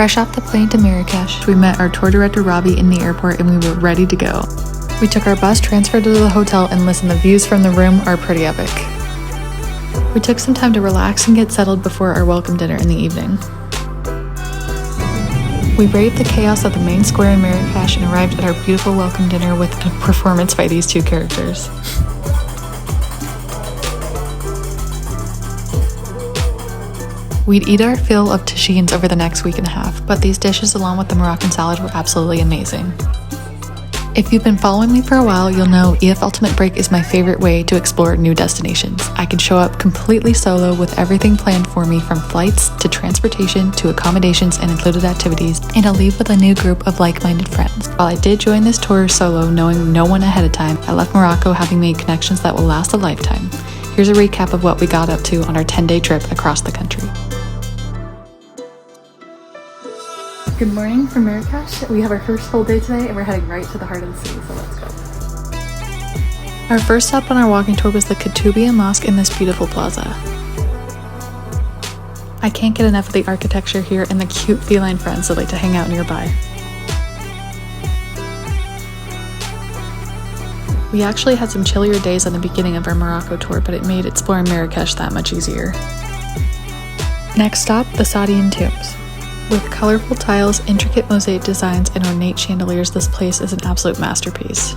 Fresh off the plane to Marrakech, we met our tour director Robbie in the airport and we were ready to go. We took our bus, transferred to the hotel, and listen, the views from the room are pretty epic. We took some time to relax and get settled before our welcome dinner in the evening. We braved the chaos of the main square in Marrakech and arrived at our beautiful welcome dinner with a performance by these two characters. We'd eat our fill of tagines over the next week and a half, but these dishes along with the Moroccan salad were absolutely amazing. If you've been following me for a while, you'll know EF Ultimate Break is my favorite way to explore new destinations. I can show up completely solo with everything planned for me, from flights to transportation to accommodations and included activities, and I'll leave with a new group of like-minded friends. While I did join this tour solo knowing no one ahead of time, I left Morocco having made connections that will last a lifetime. Here's a recap of what we got up to on our 10-day trip across the country. Good morning from Marrakech. We have our first full day today and we're heading right to the heart of the city, so let's go. Our first stop on our walking tour was the Koutoubia Mosque in this beautiful plaza. I can't get enough of the architecture here and the cute feline friends that like to hang out nearby. We actually had some chillier days on the beginning of our Morocco tour, but it made exploring Marrakech that much easier. Next stop, the Saadian Tombs. With colorful tiles, intricate mosaic designs, and ornate chandeliers, this place is an absolute masterpiece.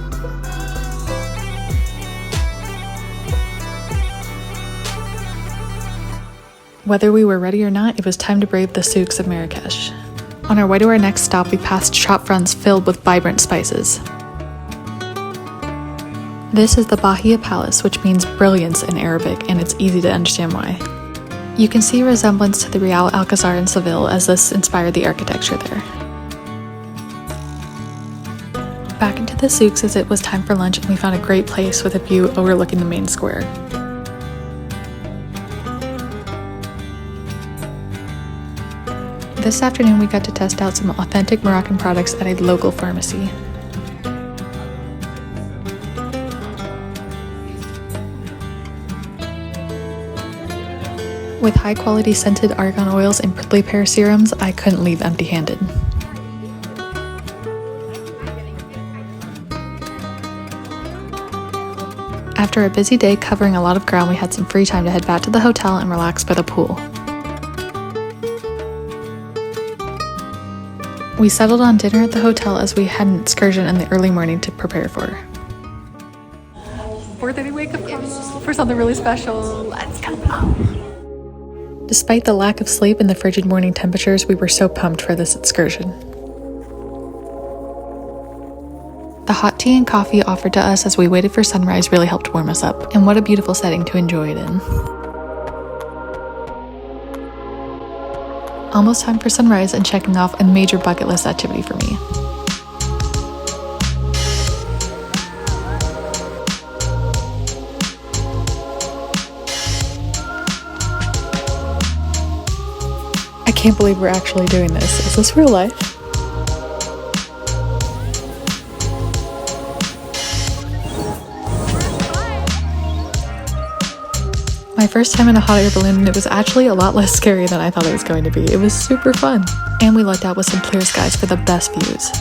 Whether we were ready or not, it was time to brave the souks of Marrakech. On our way to our next stop, we passed shop fronts filled with vibrant spices. This is the Bahia Palace, which means brilliance in Arabic, and it's easy to understand why. You can see a resemblance to the Real Alcazar in Seville, as this inspired the architecture there. Back into the souks as it was time for lunch, and we found a great place with a view overlooking the main square. This afternoon we got to test out some authentic Moroccan products at a local pharmacy. With high-quality scented argan oils and prickly pear serums, I couldn't leave empty-handed. After a busy day covering a lot of ground, we had some free time to head back to the hotel and relax by the pool. We settled on dinner at the hotel as we had an excursion in the early morning to prepare for. 4:30 wake-up call for something really special. Let's go! Despite the lack of sleep and the frigid morning temperatures, we were so pumped for this excursion. The hot tea and coffee offered to us as we waited for sunrise really helped warm us up, and what a beautiful setting to enjoy it in. Almost time for sunrise and checking off a major bucket list activity for me. I can't believe we're actually doing this. Is this real life? My first time in a hot air balloon, and it was actually a lot less scary than I thought it was going to be. It was super fun. And we lucked out with some clear skies for the best views.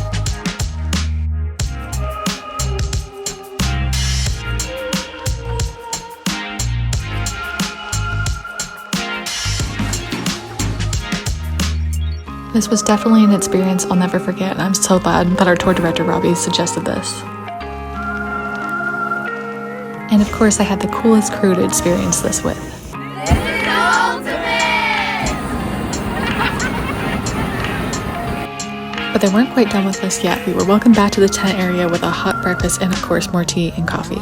This was definitely an experience I'll never forget, and I'm so glad that our tour director Robbie suggested this. And of course, I had the coolest crew to experience this with. This is the ultimate! But they weren't quite done with us yet. We were welcomed back to the tent area with a hot breakfast and of course more tea and coffee.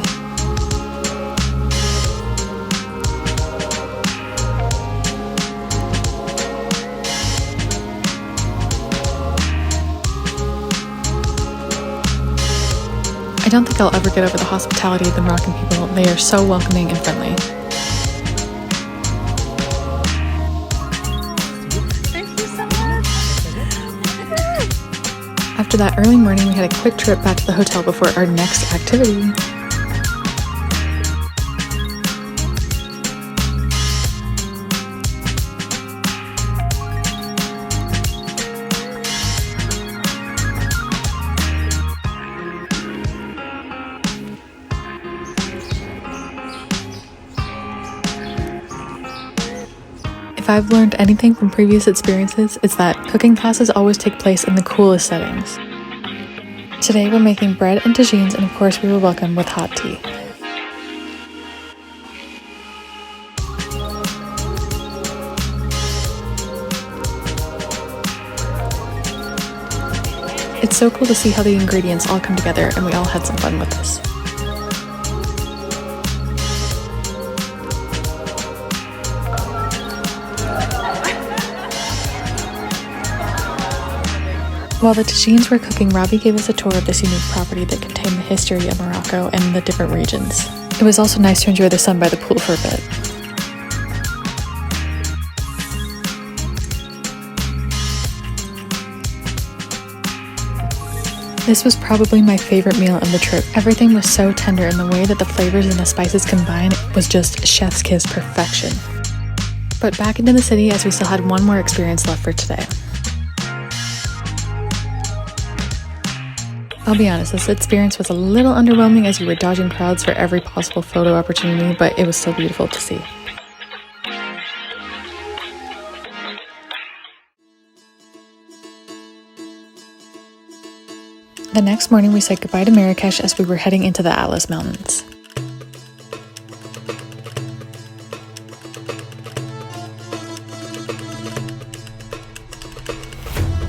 I don't think I'll ever get over the hospitality of the Moroccan people. They are so welcoming and friendly. Thank you so much! After that early morning, we had a quick trip back to the hotel before our next activity. If I've learned anything from previous experiences, it's that cooking classes always take place in the coolest settings. Today we're making bread and tagines, and of course we were welcomed with hot tea. It's so cool to see how the ingredients all come together, and we all had some fun with this. While the tagines were cooking, Robbie gave us a tour of this unique property that contained the history of Morocco and the different regions. It was also nice to enjoy the sun by the pool for a bit. This was probably my favorite meal of the trip. Everything was so tender, and the way that the flavors and the spices combined was just chef's kiss perfection. But back into the city, as we still had one more experience left for today. I'll be honest, this experience was a little underwhelming as we were dodging crowds for every possible photo opportunity, but it was still beautiful to see. The next morning we said goodbye to Marrakech as we were heading into the Atlas Mountains.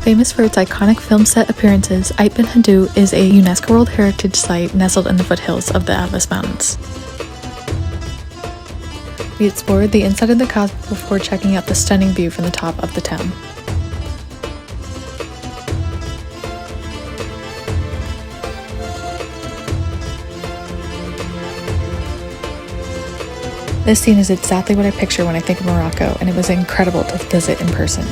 Famous for its iconic film set appearances, Ait Ben Haddou is a UNESCO World Heritage Site nestled in the foothills of the Atlas Mountains. We explored the inside of the Kasbah before checking out the stunning view from the top of the town. This scene is exactly what I picture when I think of Morocco, and it was incredible to visit in person.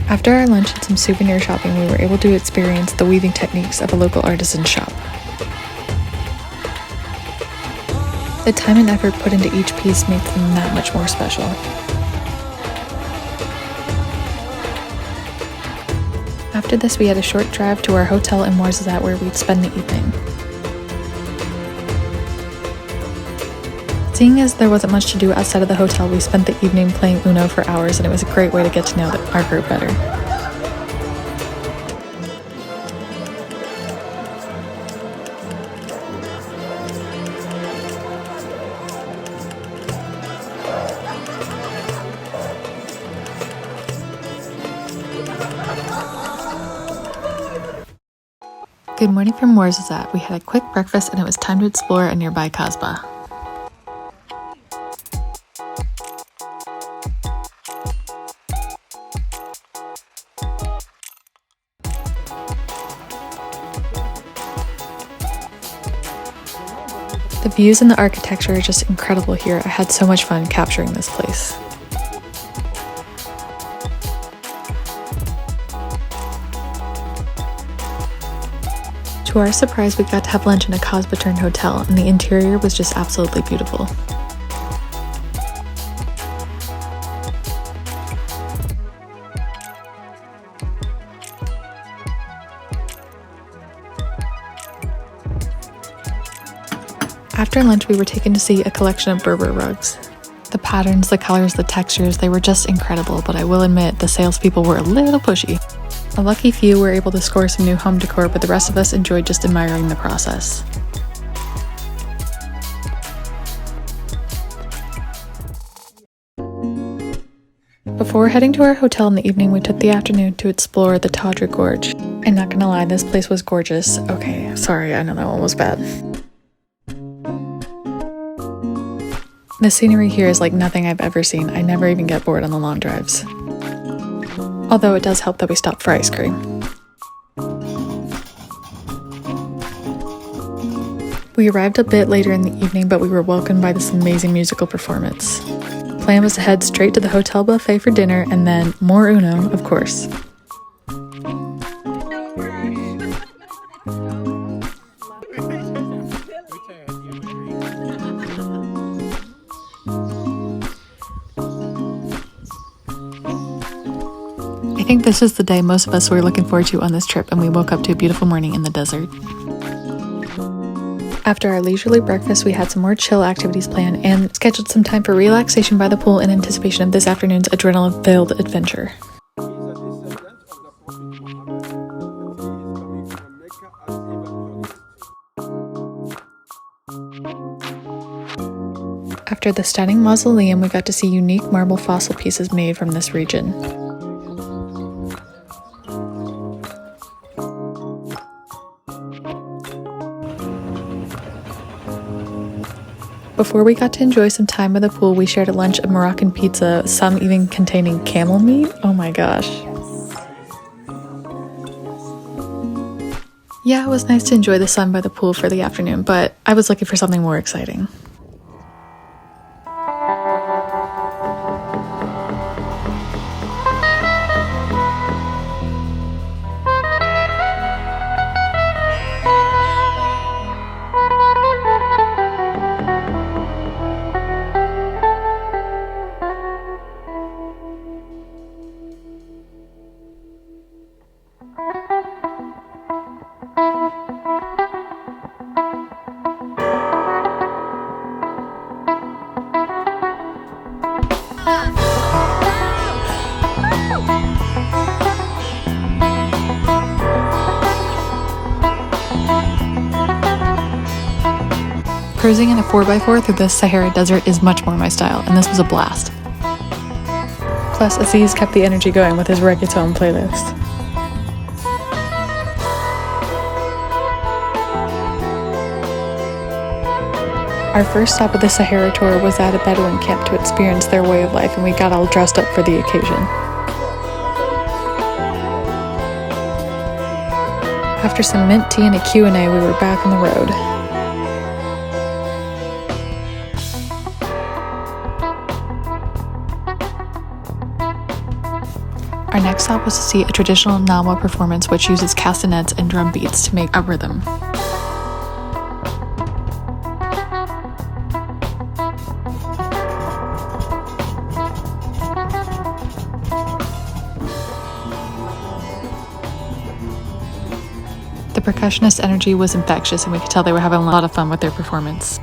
After our lunch and some souvenir shopping, we were able to experience the weaving techniques of a local artisan shop. The time and effort put into each piece makes them that much more special. After this, we had a short drive to our hotel in Ouarzazate where we'd spend the evening. Seeing as there wasn't much to do outside of the hotel, we spent the evening playing Uno for hours, and it was a great way to get to know our group better. Good morning from Ouarzazate. We had a quick breakfast and it was time to explore a nearby Kasbah. The views and the architecture are just incredible here. I had so much fun capturing this place. To our surprise, we got to have lunch in a Kasbah-turned hotel, and the interior was just absolutely beautiful. After lunch, we were taken to see a collection of Berber rugs. The patterns, the colors, the textures, they were just incredible, but I will admit the salespeople were a little pushy. A lucky few were able to score some new home decor, but the rest of us enjoyed just admiring the process. Before heading to our hotel in the evening, we took the afternoon to explore the Todra Gorge. I'm not gonna lie, this place was gorgeous. Okay, sorry, I know that one was bad. The scenery here is like nothing I've ever seen. I never even get bored on the long drives. Although it does help that we stopped for ice cream. We arrived a bit later in the evening, but we were welcomed by this amazing musical performance. The plan was to head straight to the hotel buffet for dinner and then more Uno, of course. I think this is the day most of us were looking forward to on this trip, and we woke up to a beautiful morning in the desert. After our leisurely breakfast, we had some more chill activities planned and scheduled some time for relaxation by the pool in anticipation of this afternoon's adrenaline-filled adventure. After the stunning mausoleum, we got to see unique marble fossil pieces made from this region. Before we got to enjoy some time by the pool, we shared a lunch of Moroccan pizza, some even containing camel meat. Oh my gosh. Yeah, it was nice to enjoy the sun by the pool for the afternoon, but I was looking for something more exciting. Cruising in a 4x4 through the Sahara Desert is much more my style, and this was a blast. Plus, Aziz kept the energy going with his reggaeton playlist. Our first stop of the Sahara tour was at a Bedouin camp to experience their way of life, and we got all dressed up for the occasion. After some mint tea and a Q&A, we were back on the road. Our next stop was to see a traditional Nawa performance which uses castanets and drum beats to make a rhythm. The percussionist energy was infectious, and we could tell they were having a lot of fun with their performance.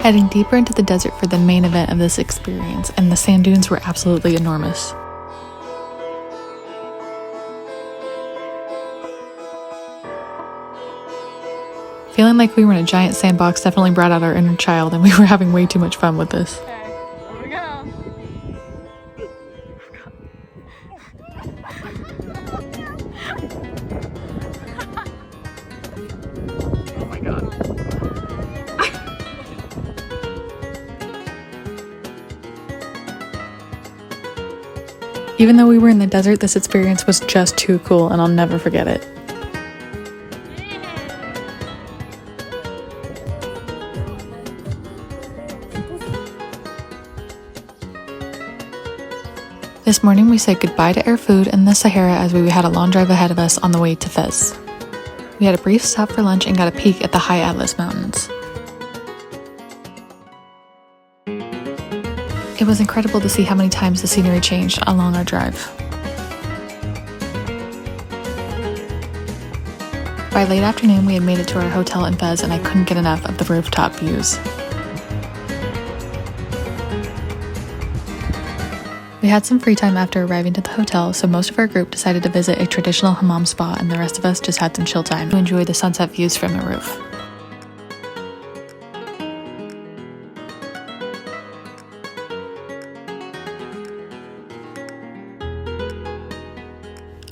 Heading deeper into the desert for the main event of this experience, and the sand dunes were absolutely enormous. Feeling like we were in a giant sandbox definitely brought out our inner child, and we were having way too much fun with this. Here we go. Oh my god. Even though we were in the desert, this experience was just too cool, and I'll never forget it. This morning we said goodbye to air food in the Sahara as we had a long drive ahead of us on the way to Fez. We had a brief stop for lunch and got a peek at the high Atlas Mountains. It was incredible to see how many times the scenery changed along our drive. By late afternoon, we had made it to our hotel in Fez, and I couldn't get enough of the rooftop views. We had some free time after arriving to the hotel, so most of our group decided to visit a traditional hammam spa, and the rest of us just had some chill time to enjoy the sunset views from the roof.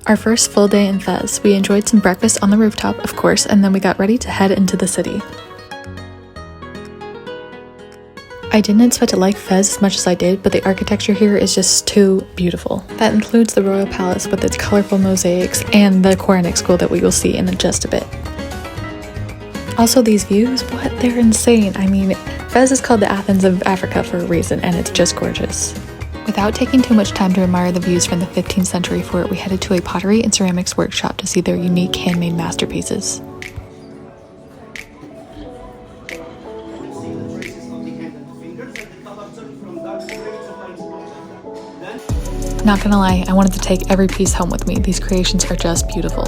Our first full day in Fez, we enjoyed some breakfast on the rooftop, of course, and then we got ready to head into the city. I didn't expect to like Fez as much as I did, but the architecture here is just too beautiful. That includes the Royal Palace with its colorful mosaics and the Quranic school that we will see in just a bit. Also, these views, what? They're insane. I mean, Fez is called the Athens of Africa for a reason, and it's just gorgeous. Without taking too much time to admire the views from the 15th century fort, we headed to a pottery and ceramics workshop to see their unique handmade masterpieces. Not gonna lie, I wanted to take every piece home with me. These creations are just beautiful.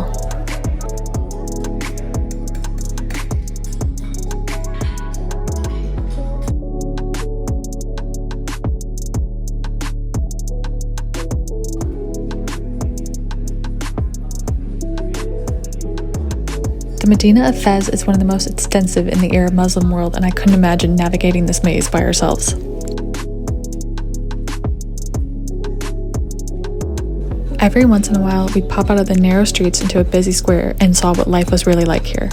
The Medina of Fez is one of the most extensive in the Arab Muslim world, and I couldn't imagine navigating this maze by ourselves. Every once in a while, we'd pop out of the narrow streets into a busy square and saw what life was really like here.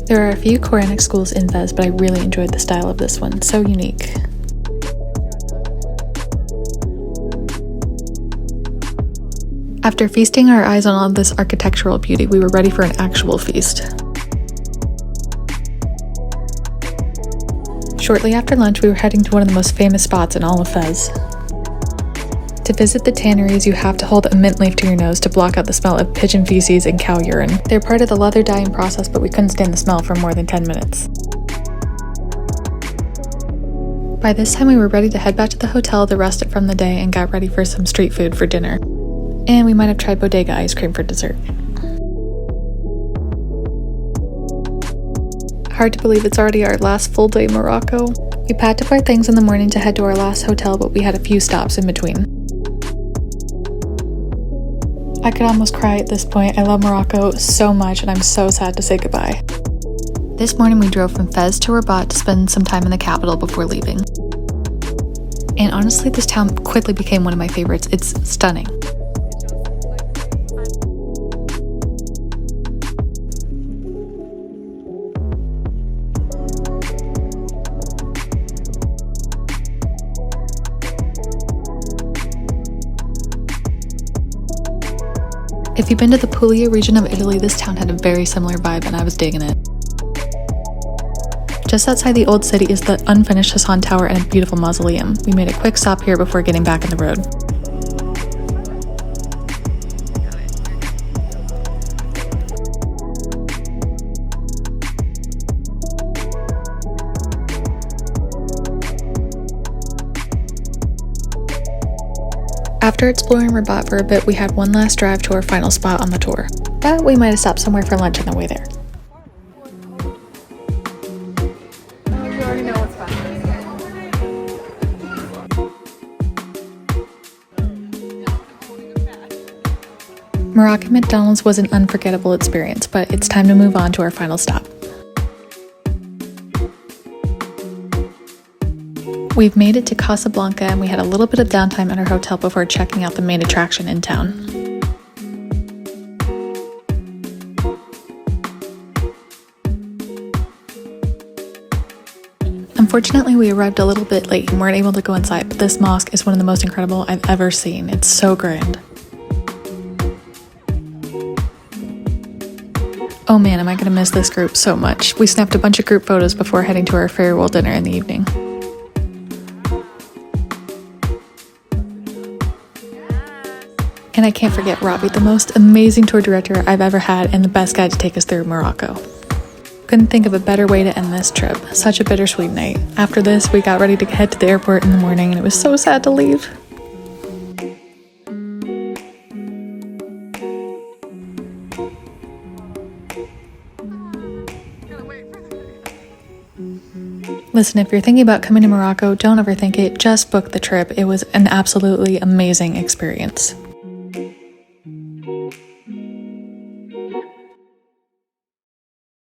There are a few Quranic schools in Fez, but I really enjoyed the style of this one, so unique. After feasting our eyes on all this architectural beauty, we were ready for an actual feast. Shortly after lunch, we were heading to one of the most famous spots in all of Fez. To visit the tanneries, you have to hold a mint leaf to your nose to block out the smell of pigeon feces and cow urine. They're part of the leather dyeing process, but we couldn't stand the smell for more than 10 minutes. By this time, we were ready to head back to the hotel to rest it from the day and got ready for some street food for dinner. And we might have tried bodega ice cream for dessert. Hard to believe it's already our last full day in Morocco. We packed up our things in the morning to head to our last hotel, but we had a few stops in between. I could almost cry at this point. I love Morocco so much and I'm so sad to say goodbye. This morning we drove from Fez to Rabat to spend some time in the capital before leaving. And honestly, this town quickly became one of my favorites. It's stunning. If you've been to the Puglia region of Italy, this town had a very similar vibe and I was digging it. Just outside the old city is the unfinished Hassan Tower and a beautiful mausoleum. We made a quick stop here before getting back on the road. After exploring Rabat for a bit, we had one last drive to our final spot on the tour, but we might have stopped somewhere for lunch on the way there. You already know what's fun. Moroccan McDonald's was an unforgettable experience, but it's time to move on to our final stop. We've made it to Casablanca and we had a little bit of downtime at our hotel before checking out the main attraction in town. Unfortunately, we arrived a little bit late and weren't able to go inside, but this mosque is one of the most incredible I've ever seen. It's so grand. Oh man, am I gonna miss this group so much. We snapped a bunch of group photos before heading to our farewell dinner in the evening. And I can't forget Robbie, the most amazing tour director I've ever had and the best guide to take us through Morocco. Couldn't think of a better way to end this trip. Such a bittersweet night. After this, we got ready to head to the airport in the morning and it was so sad to leave. Listen, if you're thinking about coming to Morocco, don't overthink it. Just book the trip. It was an absolutely amazing experience.